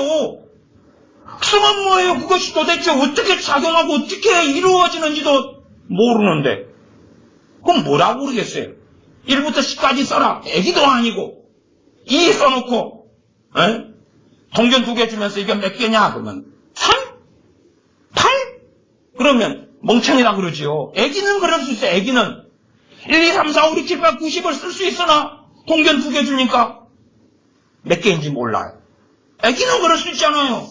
쓰면 뭐예요? 그것이 도대체 어떻게 작용하고 어떻게 이루어지는지도 모르는데 그럼 뭐라고 그러겠어요? 1부터 10까지 써라. 애기도 아니고 2 써놓고 동전 2개 주면서 이게 몇 개냐? 그러면 3? 8? 그러면 멍청이라 그러지요. 애기는 그럴 수 있어요. 애기는 1, 2, 3, 4, 5, 6, 7, 8, 90을 쓸 수 있으나 동전 2개 주니까 몇 개인지 몰라요. 애기는 그럴 수 있잖아요.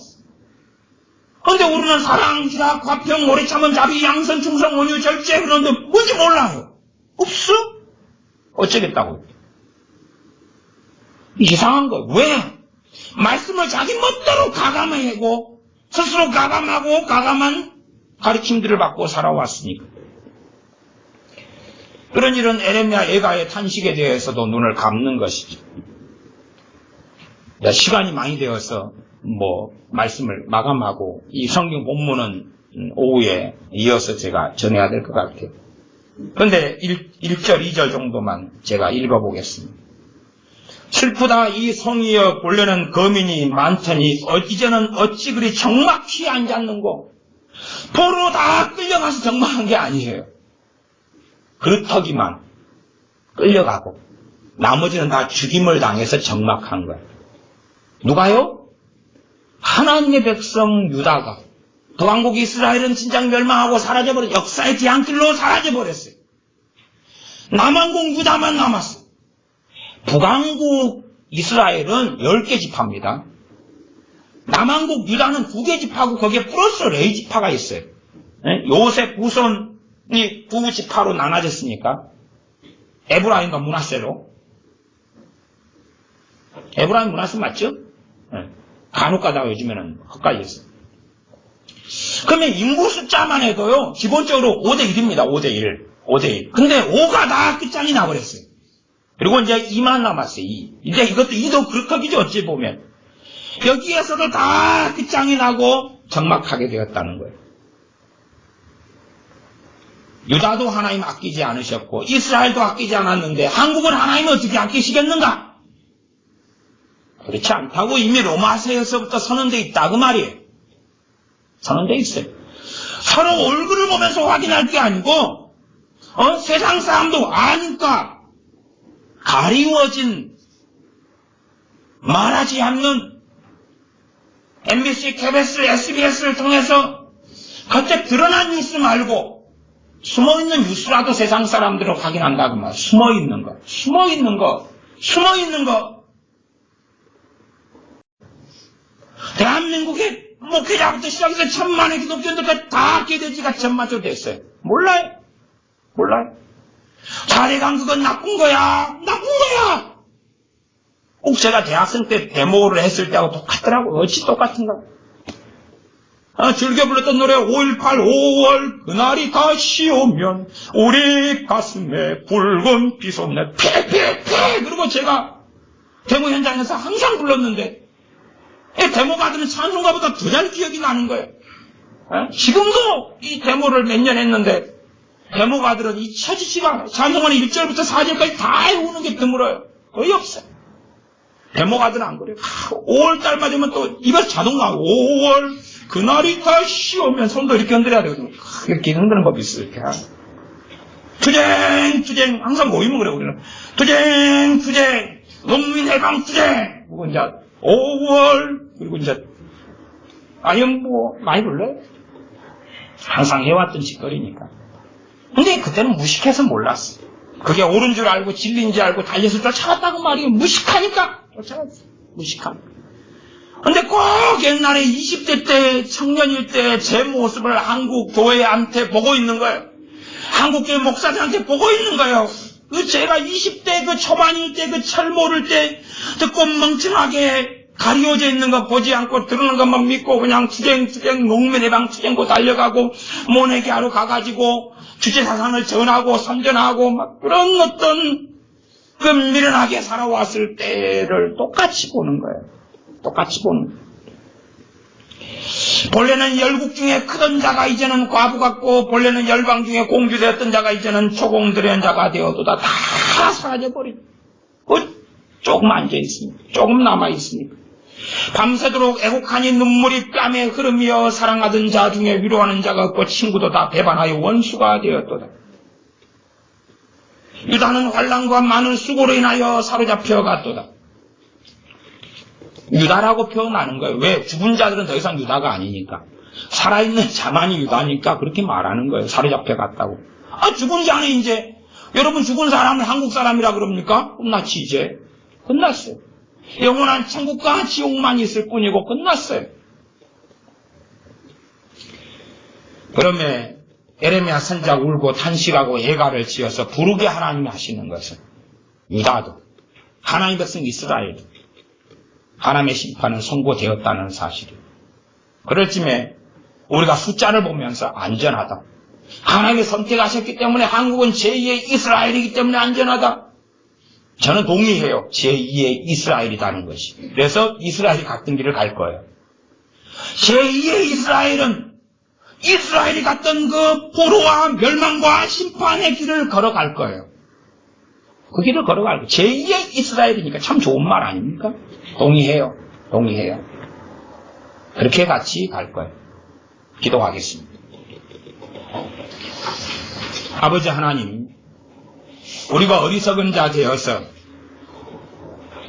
그런데 우리는 사랑, 희락, 화평, 오래 참은 자비, 양선, 충성, 온유, 절제 그런데 뭔지 몰라요. 없어? 어쩌겠다고요. 이상한 거. 왜? 말씀을 자기 멋대로 가감하고 스스로 가감하고 가감한 가르침들을 받고 살아왔으니까. 그런 일은 에레미야 예가의 탄식에 대해서도 눈을 감는 것이죠. 시간이 많이 되어서 말씀을 마감하고 이 성경 본문은 오후에 이어서 제가 전해야 될 것 같아요. 그런데 1절, 2절 정도만 제가 읽어보겠습니다. 슬프다 이 성이여 본래는 거민이 많더니 이제는 어찌 그리 적막히 앉았는고. 포로 다 끌려가서 적막한 게 아니에요. 그렇더기만 끌려가고 나머지는 다 죽임을 당해서 적막한 거예요. 누가요? 하나님의 백성 유다가 북왕국 이스라엘은 진작 멸망하고 사라져버려 역사의 뒤안길로 사라져버렸어요. 남왕국 유다만 남았어요. 북왕국 이스라엘은 10개 지파입니다. 남왕국 유다는 2개 지파고 거기에 플러스 레위 지파가 있어요. 요셉 후손이 2지파로 나눠졌으니까 에브라임과 므낫세로. 에브라임 므낫세 맞죠? 간혹 가다가 요즘에는 헛갈렸어요. 그러면 인구 숫자만 해도요 기본적으로 5대1입니다. 5대1. 근데 5가 다 끝장이 나버렸어요. 그리고 이제 2만 남았어요. 2. 이제 이것도 2도 그렇거든요. 어찌 보면 여기에서도 다 끝장이 나고 적막하게 되었다는 거예요. 유다도 하나님 아끼지 않으셨고 이스라엘도 아끼지 않았는데 한국은 하나님 어떻게 아끼시겠는가? 그렇지 않다고 이미 로마서에서부터 선언되어 있다 그 말이에요. 선언되어 있어요. 서로 얼굴을 보면서 확인할 게 아니고 세상 사람도 아니까 가리워진 말하지 않는 MBC, KBS, SBS를 통해서 겉에 드러난 뉴스 말고 숨어있는 뉴스라도 세상 사람들은 확인한다고 말. 숨어있는 거. 대한민국의 목회자부터 시작해서 천만의 기독교인들까지 다 기대지가 전마저 됐어요. 몰라요. 자례강 그건 나쁜 거야. 꼭 제가 대학생 때 데모를 했을 때하고 똑같더라고. 어찌 똑같은가. 즐겨 불렀던 노래 5.18 5월 그날이 다시 오면 우리 가슴에 붉은 비솟네 폐 그리고 제가 데모 현장에서 항상 불렀는데 데모가들은 찬송가보다 더 잘 기억이 나는 거예요. 지금도 이 데모를 몇 년 했는데 데모가들은 잊혀지지가 않아요. 찬송가는 1절부터 4절까지 다 외우는 게 드물어요. 거의 없어요. 데모가들은 안 그래요. 5월달만 되면 또 입에서 자동 나와요. 5월 그날이 다시 오면 손도 이렇게 흔들어야 되거든요. 이렇게 흔드는 법이 있어요. 이렇게. 투쟁 항상 모이면 그래요. 우리는 투쟁 농민해방 투쟁 그리고 이제 5월 그리고 이제 많이 불러요. 항상 해왔던 짓거리니까. 근데 그때는 무식해서 몰랐어. 그게 옳은 줄 알고 진리인 줄 알고 달려서 쫓아갔다고 말이에요. 무식하니까 쫓아갔어. 근데 꼭 옛날에 20대 때 청년일 때 제 모습을 한국 교회한테 보고 있는 거예요. 한국 교회 목사들한테 보고 있는 거예요. 제가 20대 초반일 때 철 모를 때 듣고 멍청하게 가리워져 있는 거 보지 않고 들은 것만 믿고 그냥 투쟁 농민해방 투쟁고 달려가고 모내기 하러 가가지고 주체사상을 전하고 선전하고 막 그런 어떤 미련하게 살아왔을 때를 똑같이 보는 거예요. 본래는 열국 중에 크던 자가 이제는 과부 같고 본래는 열방 중에 공주되었던 자가 이제는 초공들의 자가 되어도다 다 사라져버리고 조금 앉아있습니다. 조금 남아있습니다. 밤새도록 애곡하니 눈물이 뺨에 흐르며 사랑하던 자 중에 위로하는 자가 없고 친구도 다 배반하여 원수가 되었도다. 유다는 환난과 많은 수고로 인하여 사로잡혀 갔도다. 유다라고 표현하는 거예요. 왜? 죽은 자들은 더 이상 유다가 아니니까. 살아있는 자만이 유다니까 그렇게 말하는 거예요. 사로잡혀 갔다고. 죽은 자는 이제 여러분 죽은 사람은 한국 사람이라 그럽니까? 끝났지 이제. 끝났어요. 영원한 천국과 지옥만 있을 뿐이고 끝났어요. 그러면 에레미야 선지자가 울고 탄식하고 예가를 지어서 부르게 하나님이 하시는 것은 유다도 하나님의 백성 이스라엘도 하나님의 심판은 선고되었다는 사실이에요. 그럴 쯤에 우리가 숫자를 보면서 안전하다. 하나님이 선택하셨기 때문에 한국은 제2의 이스라엘이기 때문에 안전하다. 저는 동의해요. 제2의 이스라엘이라는 것이. 그래서 이스라엘이 갔던 길을 갈 거예요. 제2의 이스라엘은 이스라엘이 갔던 그 포로와 멸망과 심판의 길을 걸어갈 거예요. 그 길을 걸어갈 거예요. 제2의 이스라엘이니까 참 좋은 말 아닙니까? 동의해요. 그렇게 같이 갈 거예요. 기도하겠습니다. 아버지 하나님, 우리가 어리석은 자 되어서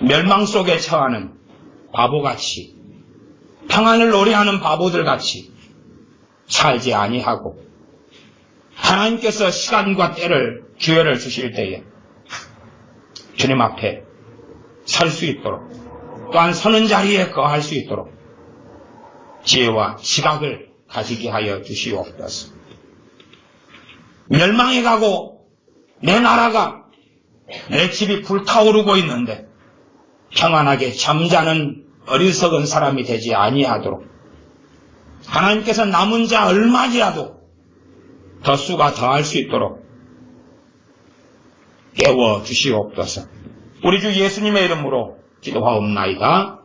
멸망 속에 처하는 바보같이 평안을 노래하는 바보들같이 살지 아니하고 하나님께서 시간과 때를 기회를 주실 때에 주님 앞에 설 수 있도록 또한 서는 자리에 거할 수 있도록 지혜와 지각을 가지게 하여 주시옵소서. 멸망해 가고 내 나라가 내 집이 불타오르고 있는데 평안하게 잠자는 어리석은 사람이 되지 아니하도록 하나님께서 남은 자 얼마지라도 더 수가 더할 수 있도록 깨워 주시옵소서. 우리 주 예수님의 이름으로 기도하옵나이다.